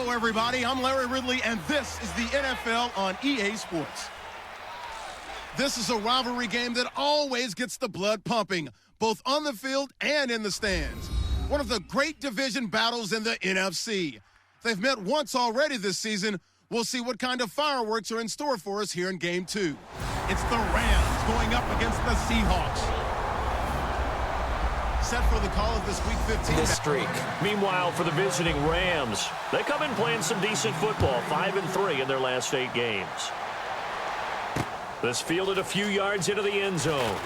Hello, everybody. I'm Larry Ridley, and this is the NFL on EA Sports. This is a rivalry game that always gets the blood pumping, both on the field and in the stands. One of the great division battles in the NFC. They've met once already this season. We'll see what kind of fireworks are in store for us here in Game 2. It's the Rams going up against the Seahawks. Set for the call of this Week 15. This streak. Meanwhile, for the visiting Rams, they come in playing some decent football, 5-3 in their last 8 games. This fielded a few yards into the end zone.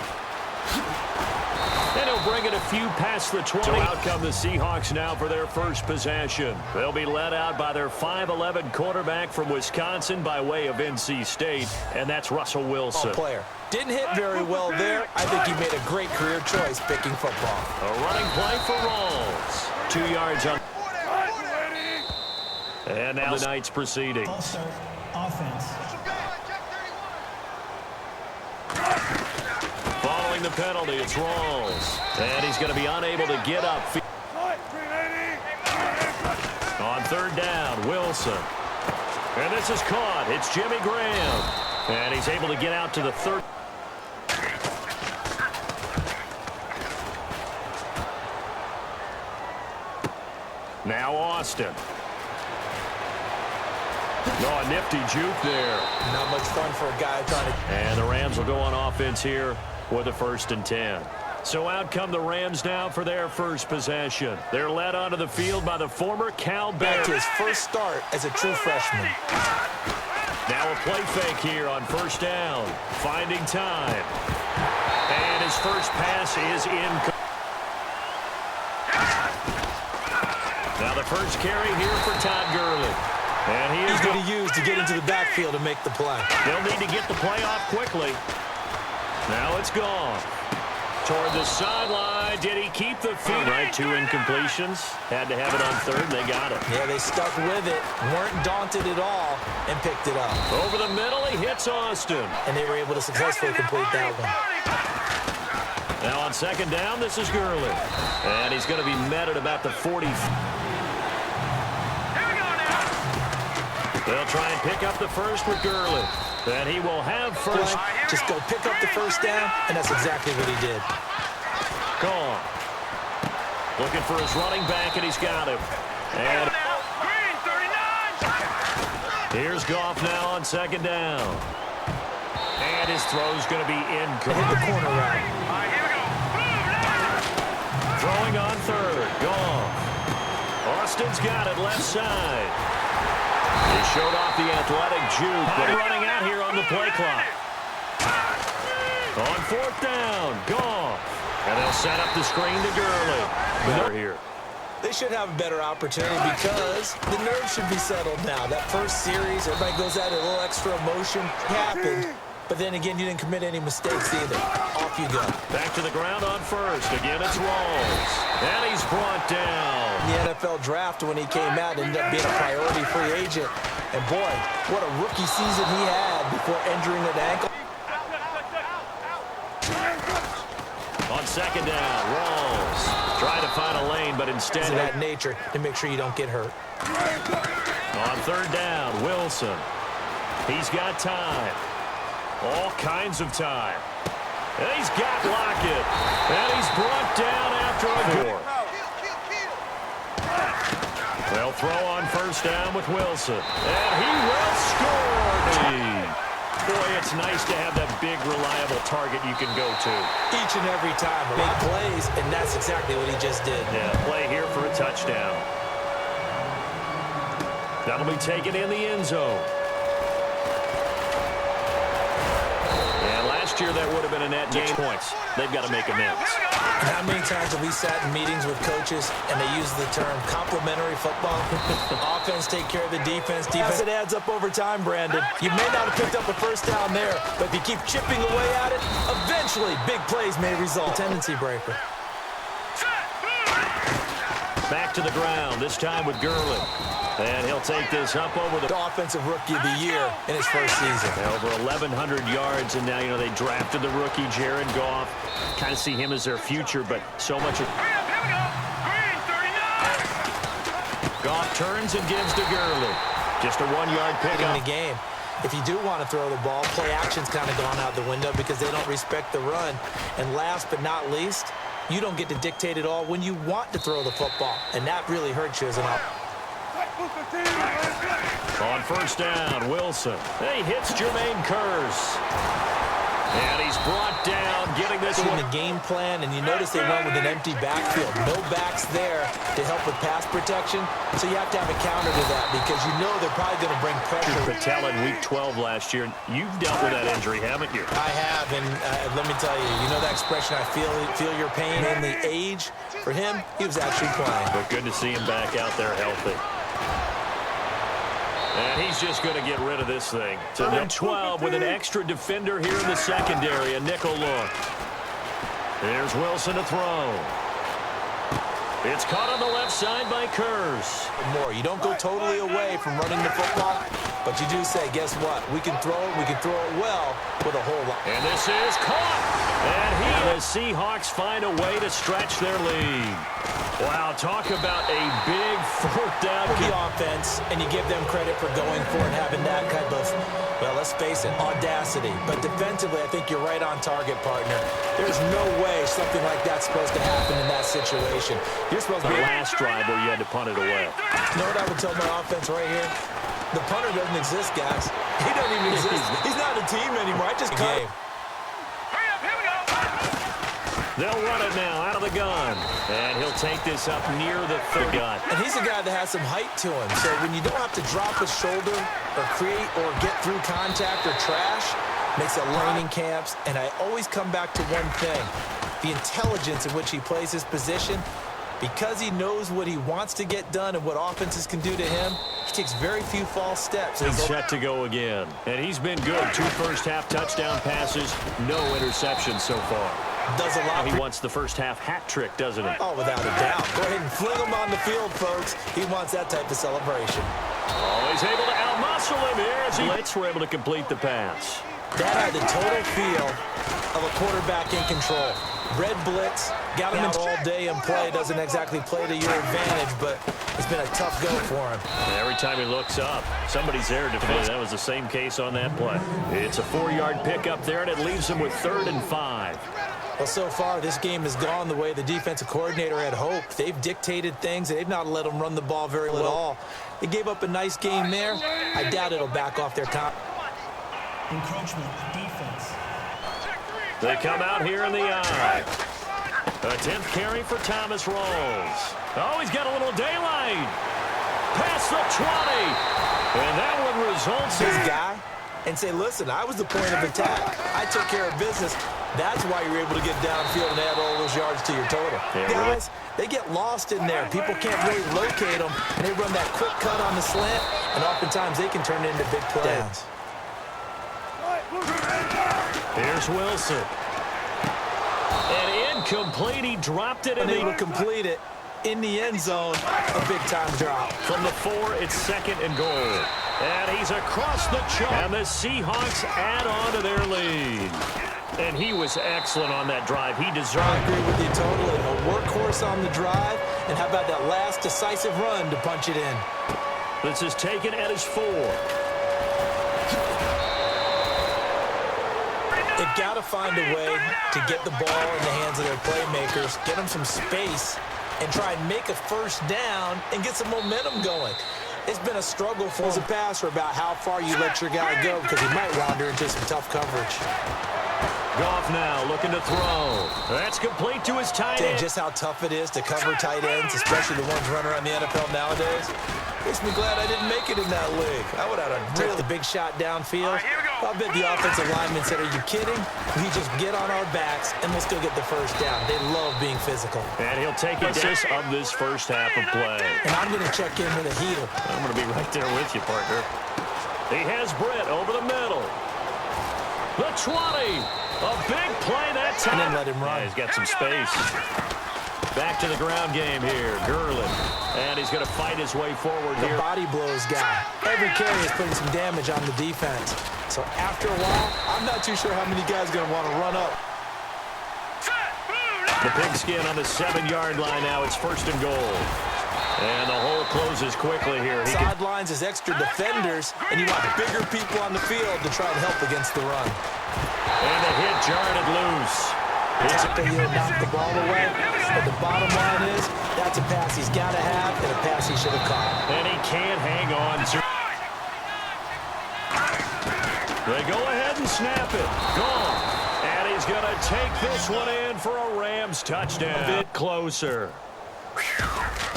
And he'll bring it a few past the 20. So out come the Seahawks now for their first possession. They'll be led out by their 5'11 quarterback from Wisconsin by way of NC State, and that's Russell Wilson. Player. Didn't hit very well there. I think he made a great career choice picking football. A running play for Rawls. 2 yards on. And now the night's proceeding. Start offense. Following the penalty, it's Rawls. And he's going to be unable to get up. On third down, Wilson. And this is caught. It's Jimmy Graham. And he's able to get out to the third. Now Austin. Oh, a nifty juke there. Not much fun for a guy trying to... And the Rams will go on offense here with a 1st and 10. So out come the Rams now for their first possession. They're led onto the field by the former Cal Bear. Back to his first start as a true freshman. Now a play fake here on first down. Finding time. And his first pass is in. Now the first carry here for Todd Gurley. And he is going to use to get into the backfield and make the play. They'll need to get the play off quickly. Now it's gone. Toward the sideline. Did he keep the field? Right, 2 incompletions. Had to have it on third. They got it. Yeah, they stuck with it. Weren't daunted at all and picked it up. Over the middle, he hits Austin. And they were able to successfully complete that one. Now on second down, this is Gurley. And he's going to be met at about the 40. They'll try and pick up the first with Gurley. And he will have first. Just go pick up the first down, and that's exactly what he did. Gone. Looking for his running back, and he's got him. And here's Goff now on second down. And his throw's going to be incomplete. Hit the corner route. Throwing on third. Goff. Austin's got it left side. He showed off the athletic juke, but running out here on the play clock. On fourth down, Goff. And they'll set up the screen to Gurley. Better here. They should have a better opportunity because the nerves should be settled now. That first series, everybody goes out a little extra emotion. It happened. But then again, you didn't commit any mistakes either. Off you go. Back to the ground on first. Again, it's Rawls. And he's brought down. The NFL draft, when he came out, ended up being a priority free agent. And boy, what a rookie season he had before injuring an ankle. On second down, Rawls trying to find a lane, but instead... of that nature to make sure you don't get hurt. On third down, Wilson. He's got time. All kinds of time. And he's got Lockett. And he's brought down after a 4. They'll throw on first down with Wilson. And he will score. Boy, it's nice to have that big, reliable target you can go to. Each and every time. Big plays, and that's exactly what he just did. Yeah, play here for a touchdown. That'll be taken in the end zone. Last year, that would have been a net game points. They've got to make amends. How many times have we sat in meetings with coaches and they use the term complementary football? Offense take care of the defense. Defense, it adds up over time, Brandon. You may not have picked up a first down there, but if you keep chipping away at it, eventually big plays may result. Tendency breaker. Back to the ground, this time with Gurley. And he'll take this up over the offensive rookie of the year in his first season. Over 1,100 yards, and now, you know, they drafted the rookie, Jared Goff. Kind of see him as their future, but so much of... Goff turns and gives to Gurley. Just a 1-yard pickup. In the game. If you do want to throw the ball, play action's kind of gone out the window because they don't respect the run. And last but not least, you don't get to dictate it all when you want to throw the football. And that really hurts you as an offense. On first down, Wilson. He hits Jermaine Curse. And he's brought down, getting this In one. the game plan, and you notice they run with an empty backfield. No backs there to help with pass protection, so you have to have a counter to that because you know they're probably going to bring pressure. Patel in Week 12 last year. You've dealt with that injury, haven't you? I have, and let me tell you, you know that expression, I feel your pain, mainly age. For him, he was actually playing. But good to see him back out there healthy. And he's just going to get rid of this thing. So then 12 with an extra defender here in the secondary. A nickel look. There's Wilson to throw. It's caught on the left side by Curse. More. You don't go totally away from running the football, but you do say, guess what? We can throw it well with a whole lot. And this is caught. And the Seahawks find a way to stretch their lead. Wow, talk about a big fourth down. The offense, and you give them credit for going for it, having that kind of, well, let's face it, audacity. But defensively, I think you're right on target, partner. There's no way something like that's supposed to happen in that situation. You're supposed to be the last drive where you had to punt it away. You know what I would tell my offense right here? The punter doesn't exist, guys. He doesn't even exist. He's not a team anymore. I just cut him. They'll run it now out of the gun. And he'll take this up near the 30. And he's a guy that has some height to him. So when you don't have to drop his shoulder or create or get through contact or trash, makes a learning camps. And I always come back to one thing. The intelligence in which he plays his position. Because he knows what he wants to get done and what offenses can do to him, he takes very few false steps. He's set to go again. And he's been good. 2 first-half touchdown passes, no interceptions so far. Does a lot. He wants the first-half hat trick, doesn't he? Oh, without a doubt. Go ahead and fling him on the field, folks. He wants that type of celebration. Oh, he's able to out-muscle him here as the Blitz were able to complete the pass. That had the total feel of a quarterback in control. Red blitz, got him out all day and play. Doesn't exactly play to your advantage, but it's been a tough go for him. And every time he looks up, somebody's there to defend. That was the same case on that play. It's a 4-yard pickup there, and it leaves him with 3rd and 5. Well, so far, this game has gone the way the defensive coordinator had hoped. They've dictated things, and they've not let them run the ball very well at all. They gave up a nice game there. I doubt it'll back off their encroachment defense. They come out here in the eye. A 10th carry for Thomas Rawls. Oh, he's got a little daylight. Past the 20. And that one results in... This guy and say, listen, I was the point of attack. I took care of business. That's why you're able to get downfield and add all those yards to your total. Yeah, guys, they get lost in there. People can't really locate them, and they run that quick cut on the slant, and oftentimes they can turn it into big plays. Here's Wilson. And incomplete. He dropped it. Unable to complete it in the end zone. A big-time drop. From the 4, it's 2nd and goal. And he's across the chalk. And the Seahawks add on to their lead. And he was excellent on that drive. He deserved I agree with you totally. A workhorse on the drive. And how about that last decisive run to punch it in? This is taken at his 4. They've got to find a way to get the ball in the hands of their playmakers, get them some space, and try and make a first down and get some momentum going. It's been a struggle for as a passer about how far you let your guy go because he might wander into some tough coverage. Goff now looking to throw. That's complete to his tight end. Just how tough it is to cover tight ends, especially the ones running around the NFL nowadays. Makes me glad I didn't make it in that league. I would have took the big shot downfield. I'll bet the offensive lineman said, are you kidding? We just get on our backs and let's go get the first down. They love being physical. And he'll take it of this first half of play. And I'm going to check in with a heater. I'm going to be right there with you, partner. He has Britt over the middle. The 20. A big play that time. And then let him run. Yeah, he's got some space. Back to the ground game here. Gurley. And he's going to fight his way forward here. The body blows guy. Every carry is putting some damage on the defense. So after a while, I'm not too sure how many guys are going to want to run up. The pigskin on the 7-yard line now. It's 1st and goal. And the hole closes quickly here. Sidelines is extra defenders, and you want bigger people on the field to try to help against the run. And the hit jarred it loose. Tackle, he'll knock the ball away, but the bottom line is that's a pass he's got to have and a pass he should have caught. And he can't hang on to. They go ahead and snap it. Gone. And he's going to take this one in for a Rams touchdown. A bit closer.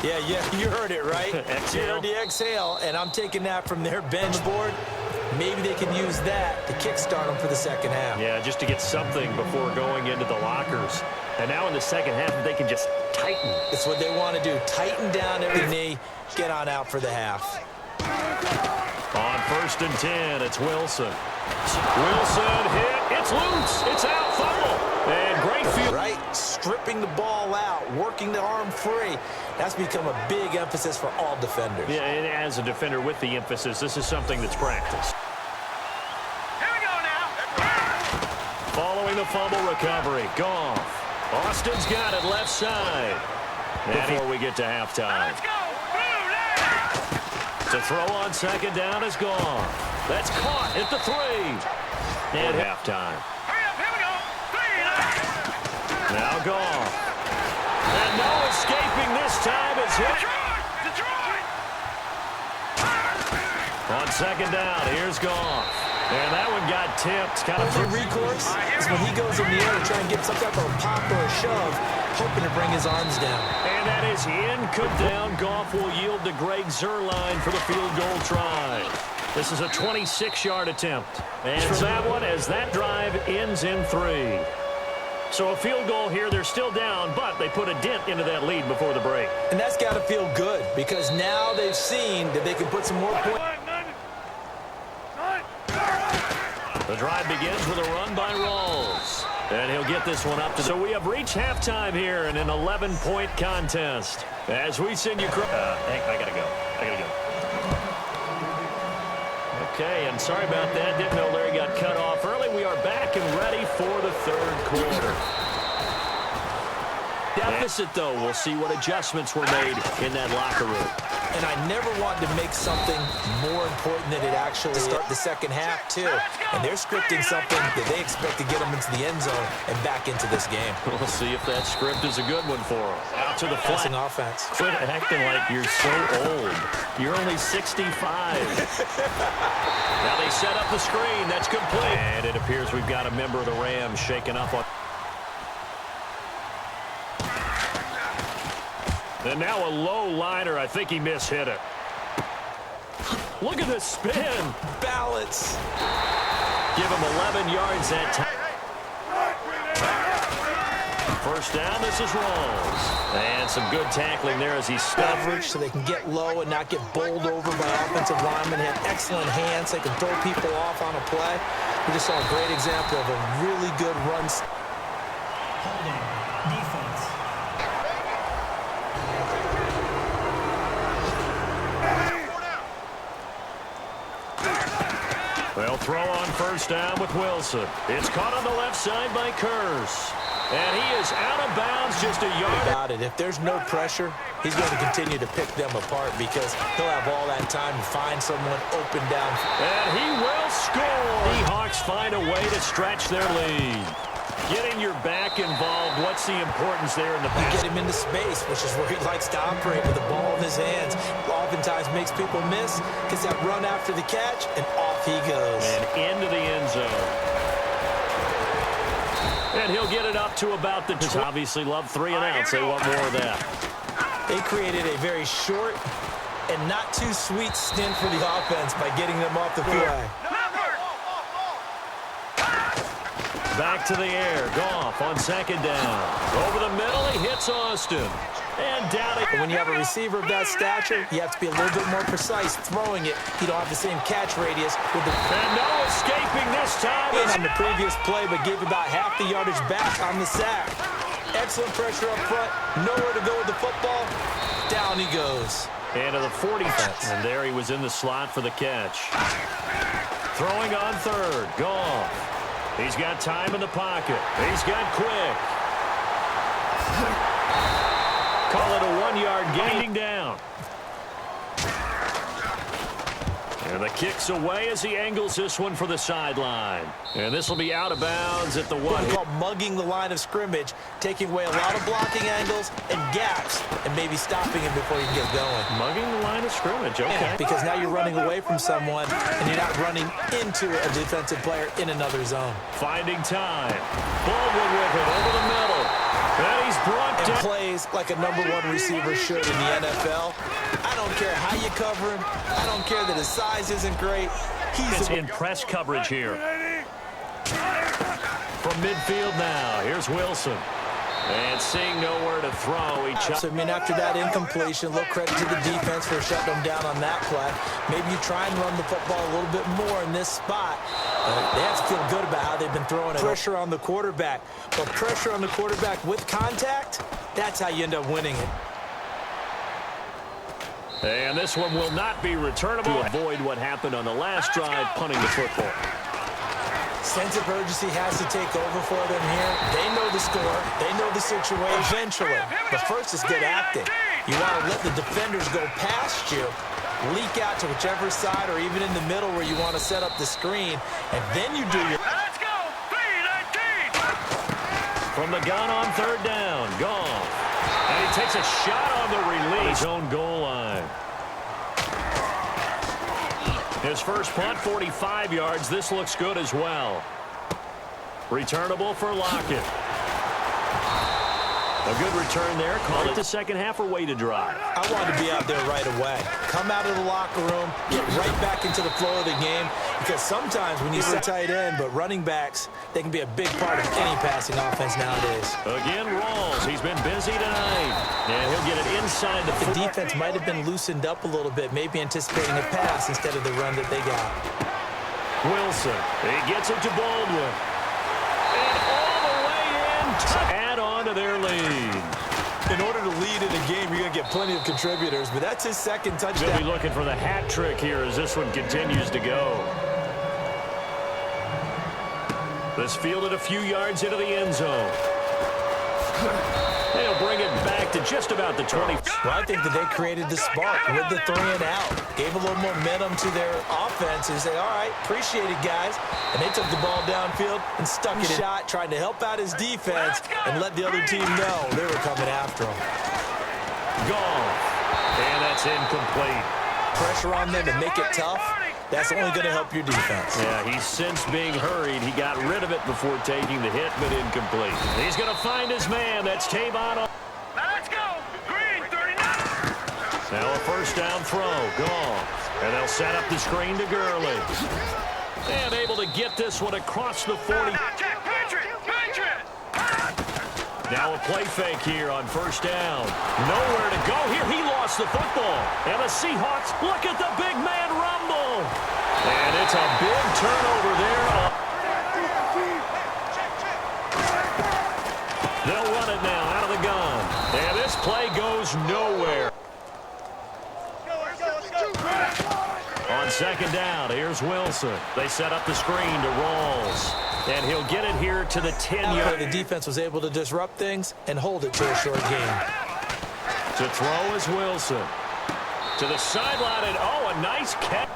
Yeah, you heard it, right? Exhale. You heard the exhale, and I'm taking that from their bench board. Maybe they can use that to kickstart them for the second half. Yeah, just to get something before going into the lockers. And now in the second half, they can just tighten. It's what they want to do. Tighten down every knee, get on out for the half. On 1st and 10, it's Wilson. Wilson hit. It's loose. It's out. Fumble. And great field. Right? Stripping the ball out, working the arm free. That's become a big emphasis for all defenders. Yeah, and as a defender with the emphasis, this is something that's practiced. Here we go now. Following the fumble recovery, Goff. Austin's got it left side. Before we get to halftime. Let's go. Blue Len. To throw on 2nd down is gone. That's caught at the 3. And halftime. Hurry up. Here we go. 3. Now Goff. And no escaping this time. It's hit. Detroit. On 2nd down, here's Goff. And that one got tipped. Kind of The recourse is when he goes in the air to try and get some type of a pop or a shove, hoping to bring his arms down. And that is down. Goff will yield to Greg Zuerlein for the field goal try. This is a 26-yard attempt. And for that one, as that drive ends in 3. So a field goal here, they're still down, but they put a dent into that lead before the break. And that's got to feel good because now they've seen that they can put some more points. The drive begins with a run by Rawls. And he'll get this one up to. So we have reached halftime here in an 11-point contest. As we send you. I gotta go. Okay, and sorry about that. Didn't know Larry got cut off early. We are back and ready for the 3rd quarter. Deficit, though. We'll see what adjustments were made in that locker room. And I never want to make something more important than it actually is. Start the second half, too. And they're scripting something that they expect to get them into the end zone and back into this game. We'll see if that script is a good one for them. Out to the Passing flat. offense. Quit acting like you're so old. You're only 65. Now they set up the screen. That's complete. And it appears we've got a member of the Rams shaken up on. And now a low liner. I think he mishit it. Look at the spin. Balance. Give him 11 yards that time. 1st down, this is Rawls. And some good tackling there as he Coverage so they can get low and not get bowled over by offensive linemen. Have excellent hands. They can throw people off on a play. We just saw a great example of a really good run. Holding. Defense. They'll throw on 1st down with Wilson. It's caught on the left side by Kurz. And he is out of bounds just a yard. About it. If there's no pressure, he's going to continue to pick them apart because he'll have all that time to find someone open down. And he will score. The Hawks find a way to stretch their lead. Getting your back involved, what's the importance there in the You pass? get him into space, which is where he likes to operate with the ball in his hands. Oftentimes makes people miss, gets that run after the catch, and off he goes. And into the end zone. And he'll get it up to about the. Obviously love 3 and outs. They want more of that. They created a very short and not too sweet stint for the offense by getting them off the field. Back to the air. Goff on 2nd down. Over the middle, he hits Austin. And down it. When you have a receiver of that stature, you have to be a little bit more precise throwing it. You don't have the same catch radius with the. And no escaping this time. On the previous play, but gave about half the yardage back on the sack. Excellent pressure up front. Nowhere to go with the football. Down he goes. And to the 40. And there he was in the slot for the catch. Throwing on 3rd. Goff. He's got time in the pocket. He's got quick. Call it a 1-yard gain down. And the kick's away as he angles this one for the sideline. And this will be out of bounds at the 1. Called mugging the line of scrimmage, taking away a lot of blocking angles and gaps, and maybe stopping him before he can get going. Mugging the line of scrimmage, okay. Yeah, because now you're running away from someone, and you're not running into a defensive player in another zone. Finding time. Baldwin with it over the middle. And he's brought down. Plays like a #1 receiver should in the NFL. I don't care how you cover him. I don't care that his size isn't great. He's in press coverage here. From midfield now, here's Wilson. And seeing nowhere to throw, he so, I mean, after that incompletion, a little credit to the defense for shutting them down on that play. Maybe you try and run the football a little bit more in this spot. They have to feel good about how they've been throwing it. Pressure on the quarterback. But pressure on the quarterback with contact, that's how you end up winning it. And this one will not be returnable. To avoid what happened on the last drive, punting the football. Sense of urgency has to take over for them here. They know the score. They know the situation. Eventually. But first is good acting. You want to let the defenders go past you, leak out to whichever side or even in the middle where you want to set up the screen, and then you do your... Let's go! From the gun on 3rd down. Gone. And he takes a shot on the release. His own goal line. His first punt, 45 yards. This looks good as well. Returnable for Lockett. A good return there. Call it the second half or way to drive. I want to be out there right away. Come out of the locker room, get right back into the flow of the game, because sometimes when you see a tight end, but running backs, they can be a big part of any passing offense nowadays. Again, Rawls. He's been busy tonight. And he'll get it inside the... The defense might have been loosened up a little bit, maybe anticipating a pass instead of the run that they got. Wilson. He gets it to Baldwin. And all the way in to add on to their lead. In order to lead in a game, you're going to get plenty of contributors, but that's his second touchdown. They'll be looking for the hat trick here as this one continues to go. This fielded a few yards into the end zone. They'll bring it back to just about the 20. Well, I think that they created the spark with the 3 and out. Gave a little momentum to their offense and say, all right, appreciate it, guys. And they took the ball downfield and stuck it in. Shot, trying to help out his defense and let the other team know they were coming after him. Gone. And that's incomplete. Pressure on them to make it tough. That's only going to help your defense. Yeah, he's since being hurried. He got rid of it before taking the hit, but incomplete. He's going to find his man. That's Tavon. Let's go! Green, 39! Now a first down throw. Gone. And they'll set up the screen to Gurley. And able to get this one across the 40. Now a play fake here on first down. Nowhere to go here. He lost the football. And the Seahawks, look at the big man rumble. And it's a big turnover there. They'll run it now out of the gun. And this play goes nowhere. On second down, here's Wilson. They set up the screen to Rawls. And he'll get it here to the 10-yard. The defense was able to disrupt things and hold it to a short game. To throw is Wilson. To the sideline, and a nice catch.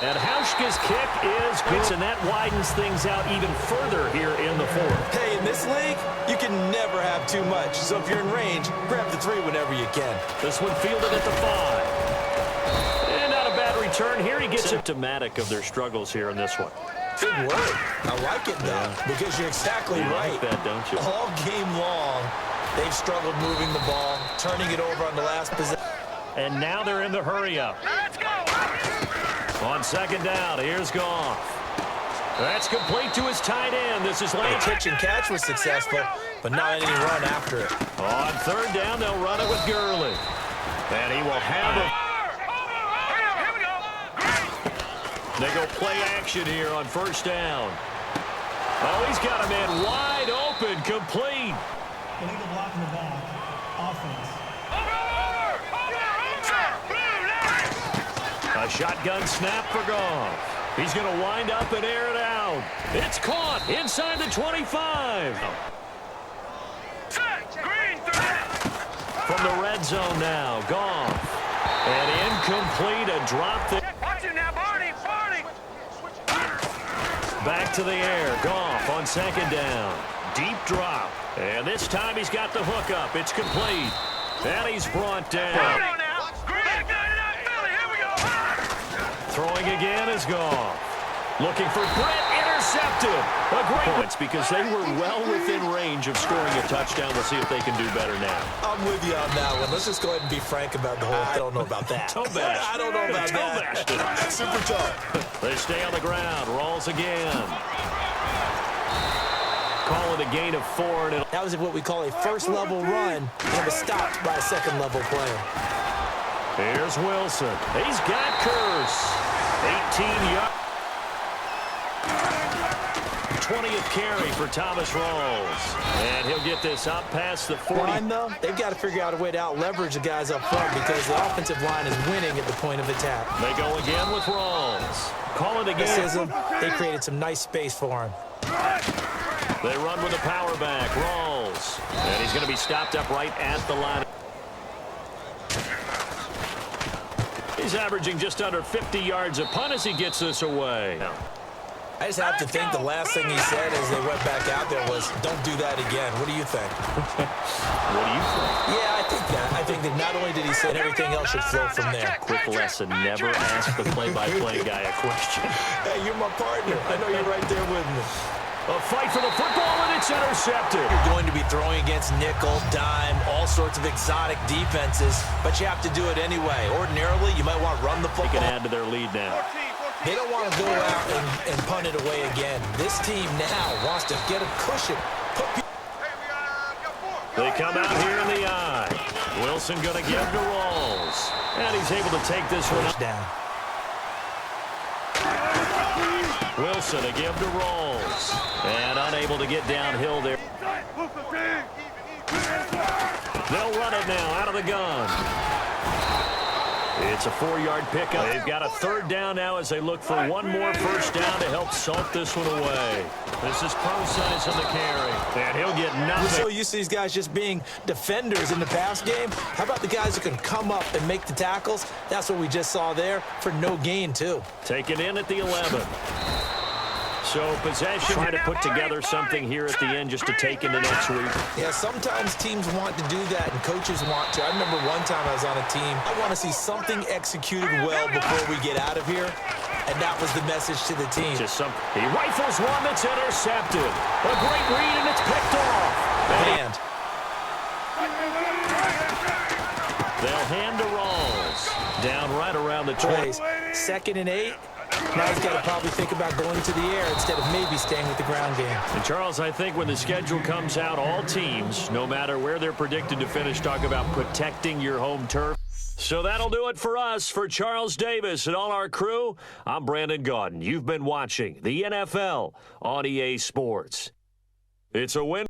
And Hauschka's kick is good, and that widens things out even further here in the 4th. Hey, in this league, you can never have too much. So if you're in range, grab the 3 whenever you can. This one fielded at the 5. Turn here, he gets symptomatic of their struggles here in this one. Good word. I like it, though, because you're exactly right. Like that, don't you? All game long, they've struggled moving the ball, turning it over on the last possession. And now they're in the hurry-up. Let's go! On second down, here's Goff. That's complete to his tight end. This is Lane. Pitch and catch was successful, but not any run after it. On third down, they'll run it with Gurley. And he will have a... They go play action here on first down. Oh, he's got a man wide open, complete. Illegal block in the back. Offense. A shotgun snap for Goff. He's going to wind up and air it out. It's caught inside the 25. From the red zone now, Goff. And incomplete, a drop there. Watch it now, Barney. Back to the air. Goff on second down. Deep drop. And this time he's got the hook up. It's complete. And he's brought down. Throwing again is Goff. Looking for Brett. Intercepted. A great points because they were well within range of scoring a touchdown. We'll see if they can do better now. I'm with you on that one. Let's just go ahead and be frank about the whole. I don't know about that. I don't know about that. Super tough. They stay on the ground. Rolls again. Call it a gain of 4. And that was what we call a first-level run, and it was stopped by a second-level player. Here's Wilson. He's got Curse. 18 yards. 20th carry for Thomas Rawls. And he'll get this up past the 40. Line, though, they've got to figure out a way to out-leverage the guys up front because the offensive line is winning at the point of attack. They go again with Rawls. Call it again. They created some nice space for him. They run with a power back. Rawls. And he's going to be stopped up right at the line. He's averaging just under 50 yards a punt as he gets this away. I just have to think the last thing he said as they went back out there was, don't do that again. What do you think? What do you think? Yeah, I think that. I think that not only did he say everything else should flow from there. Quick lesson, never ask the play-by-play guy a question. Hey, you're my partner. I know you're right there with me. A fight for the football, and it's intercepted. You're going to be throwing against nickel, dime, all sorts of exotic defenses, but you have to do it anyway. Ordinarily, you might want to run the football. They can add to their lead now. They don't want to go out and punt it away again. This team now wants to get a cushion. They come out here in the eye. Wilson going to give to Rawls. And he's able to take this one down. Wilson a give to Rawls. And unable to get downhill there. They'll run it now out of the gun. It's a 4-yard pickup. They've got a third down now as they look for one more first down to help salt this one away. This is Pro-Size on the carry. And he'll get nothing. We're so used to these guys just being defenders in the pass game. How about the guys who can come up and make the tackles? That's what we just saw there for no gain, too. Taken in at the 11. So possession, trying to put together something here at the end just to take into next week. Yeah, sometimes teams want to do that and coaches want to. I remember one time I was on a team. I want to see something executed well before we get out of here. And that was the message to the team. Just some. He rifles one that's intercepted. A great read and it's picked off. And they'll hand to Rawls. Down right around the 20. 2nd and 8. Now he's got to probably think about going to the air instead of maybe staying with the ground game. And, Charles, I think when the schedule comes out, all teams, no matter where they're predicted to finish, talk about protecting your home turf. So that'll do it for us. For Charles Davis and all our crew, I'm Brandon Gaudin. You've been watching the NFL on EA Sports. It's a win.